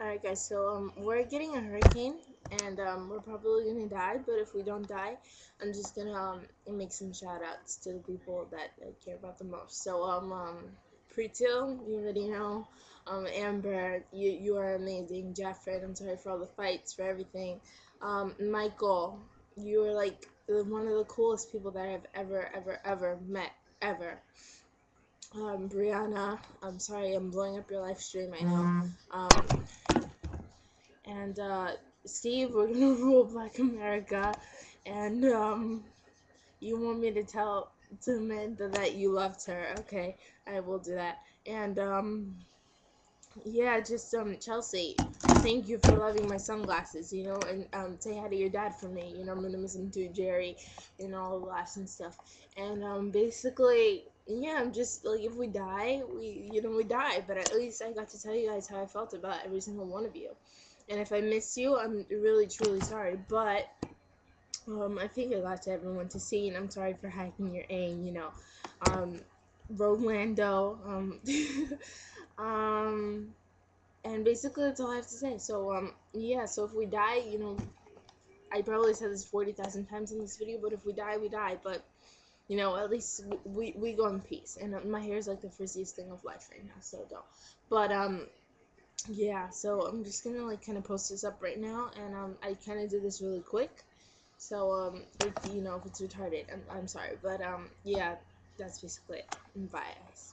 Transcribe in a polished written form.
Alright guys, so we're getting a hurricane and we're probably gonna die, but if we don't die, I'm just gonna make some shout outs to the people that I care about the most. So Pretil, you already know. Amber, you are amazing. Jeffrey, I'm sorry for all the fights, for everything. Michael, you are like one of the coolest people that I've ever met, ever. Brianna, I'm sorry I'm blowing up your live stream, I know. And Steve, we're gonna rule Black America, and you want me to tell to Amanda that you loved her? Okay, I will do that. And yeah, just Chelsea, thank you for loving my sunglasses, and say hi to your dad for me. I'm gonna miss him too, Jerry, all the laughs and stuff. And basically, yeah, I'm just like, if we die, we die, but at least I got to tell you guys how I felt about every single one of you. And if I miss you, I'm really truly sorry, but I think I got to everyone to see, and I'm sorry for hacking your aim, um, Rolando, um, and basically that's all I have to say. So, yeah, so if we die, I probably said this 40,000 times in this video, but if we die, we die, but, at least we go in peace, and my hair is like the frizziest thing of life right now, so don't, but, yeah, so I'm just gonna, like, kind of post this up right now, and, I kind of did this really quick. So, like, if it's retarded, I'm sorry. But, yeah, that's basically it. Bye, guys.